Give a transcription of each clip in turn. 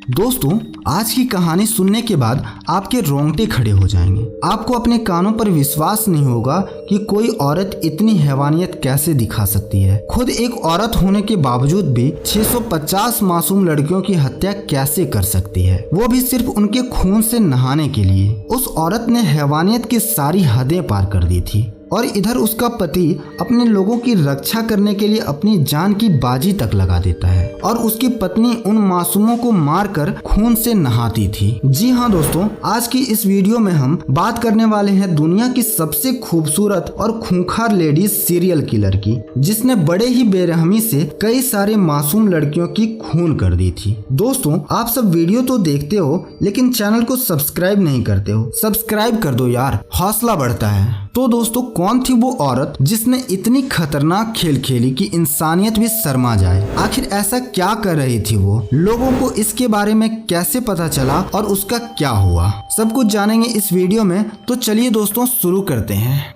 दोस्तों, आज की कहानी सुनने के बाद आपके रोंगटे खड़े हो जाएंगे। आपको अपने कानों पर विश्वास नहीं होगा कि कोई औरत इतनी हैवानियत कैसे दिखा सकती है। खुद एक औरत होने के बावजूद भी 650 मासूम लड़कियों की हत्या कैसे कर सकती है, वो भी सिर्फ उनके खून से नहाने के लिए। उस औरत ने हैवानियत की सारी हदें पार कर दी थी और इधर उसका पति अपने लोगों की रक्षा करने के लिए अपनी जान की बाजी तक लगा देता है और उसकी पत्नी उन मासूमों को मारकर खून से नहाती थी। जी हाँ दोस्तों, आज की इस वीडियो में हम बात करने वाले हैं दुनिया की सबसे खूबसूरत और खूंखार लेडीज सीरियल किलर की, जिसने बड़े ही बेरहमी से कई सारे मासूम लड़कियों की खून कर दी थी। दोस्तों, आप सब वीडियो तो देखते हो लेकिन चैनल को सब्सक्राइब नहीं करते हो। सब्सक्राइब कर दो यार, हौसला बढ़ता है। तो दोस्तों, कौन थी वो औरत जिसने इतनी खतरनाक खेल खेली कि इंसानियत भी शर्मा जाए? आखिर ऐसा क्या कर रही थी वो? लोगों को इसके बारे में कैसे पता चला और उसका क्या हुआ? सब कुछ जानेंगे इस वीडियो में। तो चलिए दोस्तों, शुरू करते हैं।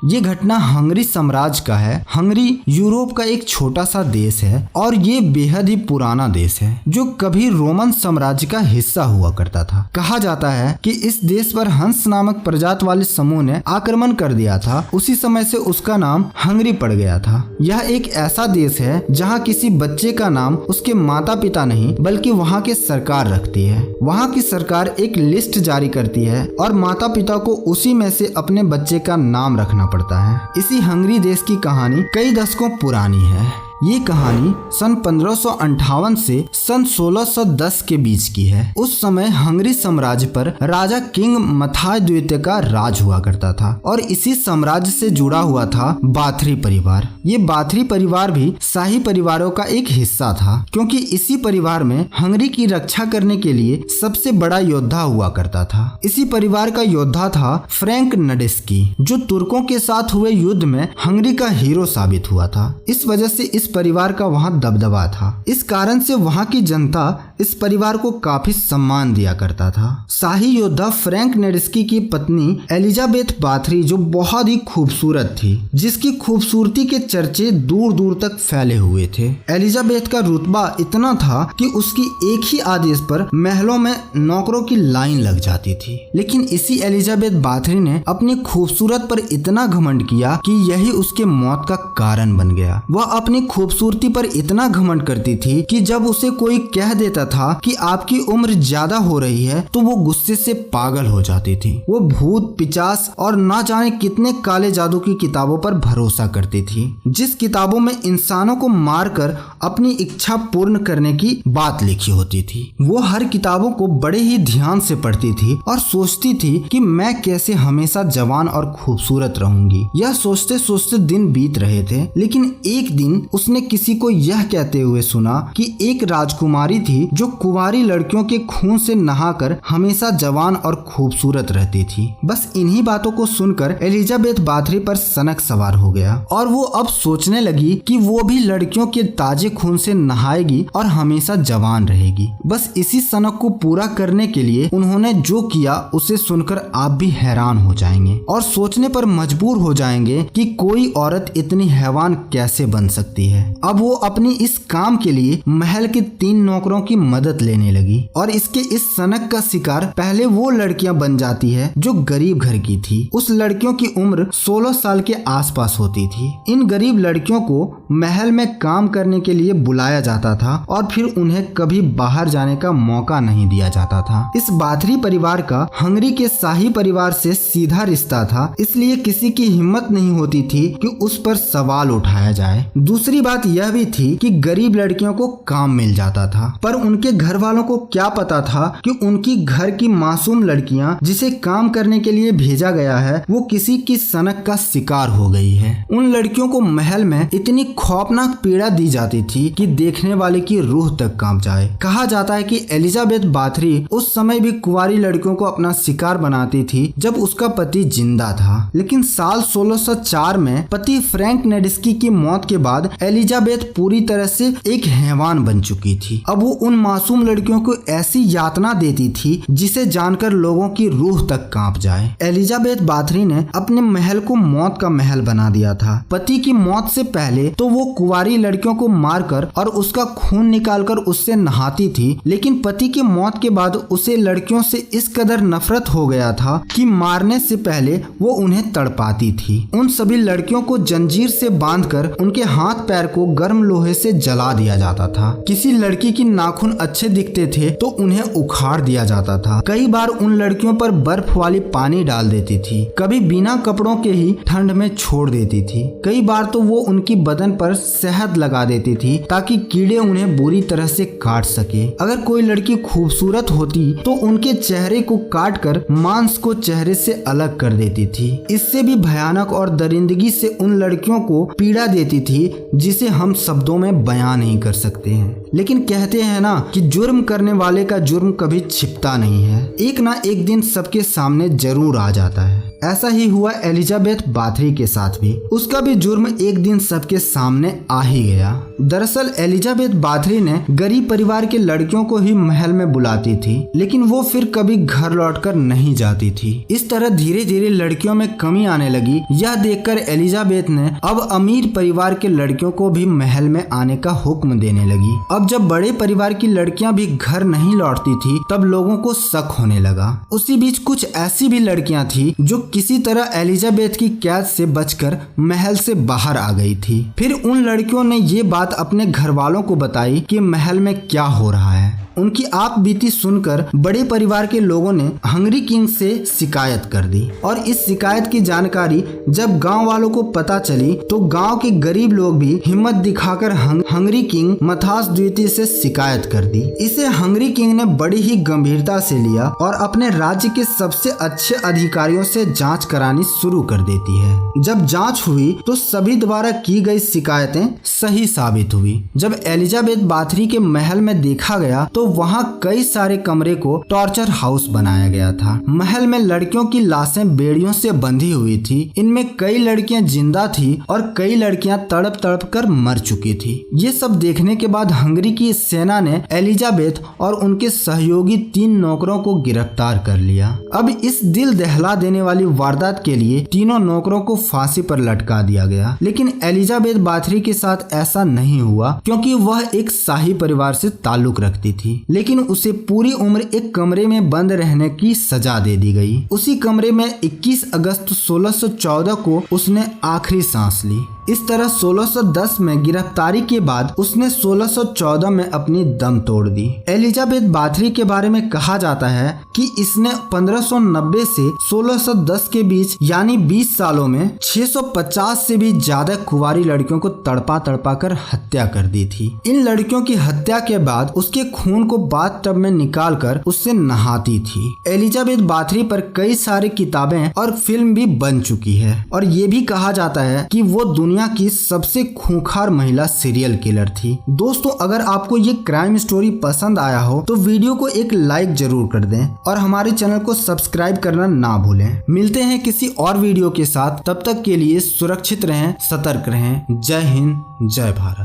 ये घटना हंगरी साम्राज्य का है। हंगरी यूरोप का एक छोटा सा देश है और ये बेहद ही पुराना देश है जो कभी रोमन साम्राज्य का हिस्सा हुआ करता था। कहा जाता है कि इस देश पर हंस नामक प्रजाति वाले समूह ने आक्रमण कर दिया था। उसी समय से उसका नाम हंगरी पड़ गया था। यह एक ऐसा देश है जहाँ किसी बच्चे का नाम उसके माता पिता नहीं बल्कि वहाँ की सरकार रखती है। वहाँ की सरकार एक लिस्ट जारी करती है और माता पिता को उसी में से अपने बच्चे का नाम रखना पड़ता है। इसी हंगरी देश की कहानी कई दशकों पुरानी है। ये कहानी सन 1558 से सन 1610 के बीच की है। उस समय हंगरी साम्राज्य पर राजा किंग मथाय द्वितीय का राज हुआ करता था और इसी साम्राज्य से जुड़ा हुआ था बाथरी परिवार। ये बाथरी परिवार भी शाही परिवारों का एक हिस्सा था, क्योंकि इसी परिवार में हंगरी की रक्षा करने के लिए सबसे बड़ा योद्धा हुआ करता था। इसी परिवार का योद्धा था फ्रैंक नडेस्की, जो तुर्कों के साथ हुए युद्ध में हंगरी का हीरो साबित हुआ था। इस वजह से इस परिवार का वहां दबदबा था। इस कारण से वहां की जनता इस परिवार को काफी सम्मान दिया करता था। शाही योद्धा फ्रैंक नेडेस्की की पत्नी एलिजाबेथ बाथरी जो बहुत ही खूबसूरत थी, जिसकी खूबसूरती के चर्चे दूर दूर तक फैले हुए थे। एलिजाबेथ का रुतबा इतना था कि उसकी एक ही आदेश पर महलों में नौकरों की लाइन लग जाती थी। लेकिन इसी एलिजाबेथ बाथरी ने अपनी खूबसूरत पर इतना घमंड किया कि यही उसके मौत का कारण बन गया। वह अपनी खूबसूरती पर इतना घमंड करती थी कि जब उसे कोई कह देता था कि आपकी उम्र ज्यादा हो रही है तो वो गुस्से से पागल हो जाती थी। वो भूत, पिचास और ना जाने कितने काले जादू की किताबों पर भरोसा करती थी, जिस किताबों में इंसानों को मारकर अपनी इच्छा पूर्ण करने की बात लिखी होती थी। वो हर किताबों को बड़े ही ध्यान से पढ़ती थी और सोचती थी कि मैं कैसे हमेशा जवान और खूबसूरत रहूंगी। यह सोचते सोचते दिन बीत रहे थे, लेकिन एक दिन उसने किसी को यह कहते हुए सुना कि एक राजकुमारी थी जो कुंवारी लड़कियों के खून से नहाकर हमेशा जवान और खूबसूरत रहती थी। बस इन्हीं बातों को सुनकर एलिजाबेथ बाथरी पर सनक सवार हो गया और वो अब सोचने लगी कि वो भी लड़कियों के ताजे खून से नहाएगी और हमेशा जवान रहेगी। बस इसी सनक को पूरा करने के लिए उन्होंने जो किया उसे सुनकर आप भी हैरान हो जाएंगे और सोचने पर मजबूर हो जाएंगे कि कोई औरत इतनी हैवान कैसे बन सकती है। अब वो अपनी इस काम के लिए महल के 3 नौकरों की मदद लेने लगी और इसके इस सनक का शिकार पहले वो लड़कियां बन जाती है जो गरीब घर की थी। उस लड़कियों की उम्र 16 साल के आसपास होती थी। इन गरीब लड़कियों को महल में काम करने के लिए बुलाया जाता था और फिर उन्हें कभी बाहर जाने का मौका नहीं दिया जाता था। इस बाथरी परिवार का हंगरी के शाही परिवार से सीधा रिश्ता था, इसलिए किसी की हिम्मत नहीं होती थी कि उस पर सवाल उठाया जाए। दूसरी बात यह भी थी कि गरीब लड़कियों को काम मिल जाता था, पर उनके घर वालों को क्या पता था कि उनकी घर की मासूम लड़कियां जिसे काम करने के लिए भेजा गया है वो किसी की सनक का शिकार हो गई है। उन लड़कियों को महल में इतनी खौफनाक पीड़ा दी जाती थी कि देखने वाले की रूह तक कांप जाए। कहा जाता है कि एलिजाबेथ बाथरी उस समय भी कुंवारी लड़कियों को अपना शिकार बनाती थी जब उसका पति जिंदा था। लेकिन साल 1604 में पति फ्रैंक नेडेस्की की मौत के बाद एलिजाबेथ पूरी तरह से एक हैवान बन चुकी थी। अब वो उन मासूम लड़कियों को ऐसी यातना देती थी जिसे जानकर लोगों की रूह तक कांप जाए। एलिजाबेथ बाथरी ने अपने महल को मौत का महल बना दिया था। पति की मौत से पहले तो वो कुंवारी लड़कियों को मारकर और उसका खून निकालकर उससे नहाती थी, लेकिन पति की मौत के बाद उसे लड़कियों से इस कदर नफरत हो गया था कि मारने से पहले वो उन्हें तड़पाती थी। उन सभी लड़कियों को जंजीर से बांधकर उनके हाथ पैर को गर्म लोहे से जला दिया जाता था। किसी लड़की की नाखून अच्छे दिखते थे तो उन्हें उखाड़ दिया जाता था। कई बार उन लड़कियों पर बर्फ वाली पानी डाल देती थी, कभी बिना कपड़ों के ही ठंड में छोड़ देती थी। कई बार तो वो उनकी बदन पर शहद लगा देती थी ताकि कीड़े उन्हें बुरी तरह से काट सके। अगर कोई लड़की खूबसूरत होती तो उनके चेहरे को काट कर मांस को चेहरे से अलग कर देती थी। इससे भी भयानक और दरिंदगी से उन लड़कियों को पीड़ा देती थी जिसे हम शब्दों में बयां नहीं कर सकते हैं। लेकिन कहते हैं ना कि जुर्म करने वाले का जुर्म कभी छिपता नहीं है, एक ना एक दिन सबके सामने जरूर आ जाता है। ऐसा ही हुआ एलिजाबेथ बाथरी के साथ भी। उसका भी जुर्म एक दिन सबके सामने आ ही गया। दरअसल एलिजाबेथ बाथरी ने गरीब परिवार के लड़कियों को ही महल में बुलाती थी, लेकिन वो फिर कभी घर लौटकर नहीं जाती थी। इस तरह धीरे धीरे लड़कियों में कमी आने लगी। यह देखकर एलिजाबेथ ने अब अमीर परिवार के लड़कियों को भी महल में आने का हुक्म देने लगी। अब जब बड़े परिवार की लड़कियां भी घर नहीं लौटती थी तब लोगों को शक होने लगा। उसी बीच कुछ ऐसी भी लड़कियां थी जो किसी तरह एलिजाबेथ की कैद से बचकर महल से बाहर आ गई थी। फिर उन लड़कियों ने ये बात अपने घर वालों को बताई कि महल में क्या हो रहा है। उनकी आप बीती सुनकर बड़े परिवार के लोगों ने हंगरी किंग से शिकायत कर दी और इस शिकायत की जानकारी जब गांव वालों को पता चली तो गांव के गरीब लोग भी हिम्मत दिखाकर हंगरी किंग मथास द्वितीय से शिकायत कर दी। इसे हंगरी किंग ने बड़ी ही गंभीरता से लिया और अपने राज्य के सबसे अच्छे अधिकारियों से जांच करानी शुरू कर देती है। जब जांच हुई तो सभी द्वारा की गई शिकायतें सही साबित हुई। जब एलिजाबेथ बाथरी के महल में देखा गया तो वहाँ कई सारे कमरे को टॉर्चर हाउस बनाया गया था। महल में लड़कियों की लाशें बेड़ियों से बंधी हुई थी। इनमें कई लड़कियां जिंदा थी और कई लड़कियां तड़प तड़प कर मर चुकी थी। ये सब देखने के बाद हंगरी की सेना ने एलिजाबेथ और उनके सहयोगी 3 नौकरों को गिरफ्तार कर लिया। अब इस दिल दहला देने वाली वारदात के लिए तीनों नौकरों को फांसी पर लटका दिया गया। लेकिन एलिजाबेथ बाथरी के साथ ऐसा नहीं हुआ क्योंकि वह एक शाही परिवार से ताल्लुक रखती थी, लेकिन उसे पूरी उम्र एक कमरे में बंद रहने की सजा दे दी गई। उसी कमरे में 21 अगस्त 1614 को उसने आखिरी सांस ली। इस तरह 1610 में गिरफ्तारी के बाद उसने 1614 में अपनी दम तोड़ दी। एलिजाबेथ बाथरी के बारे में कहा जाता है कि इसने 1590 से 1610 के बीच यानी 20 सालों में 650 से भी ज्यादा कुंवारी लड़कियों को तड़पा तड़पा कर हत्या कर दी थी। इन लड़कियों की हत्या के बाद उसके खून को बाथटब में निकाल कर उससे नहाती थी। एलिजाबेथ बाथरी पर कई सारी किताबें और फिल्म भी बन चुकी है और ये भी कहा जाता है कि वो दुनिया की सबसे खूंखार महिला सीरियल किलर थी। दोस्तों, अगर आपको ये क्राइम स्टोरी पसंद आया हो तो वीडियो को एक लाइक जरूर कर दें और हमारे चैनल को सब्सक्राइब करना ना भूलें। मिलते हैं किसी और वीडियो के साथ, तब तक के लिए सुरक्षित रहें, सतर्क रहें। जय हिंद, जय भारत।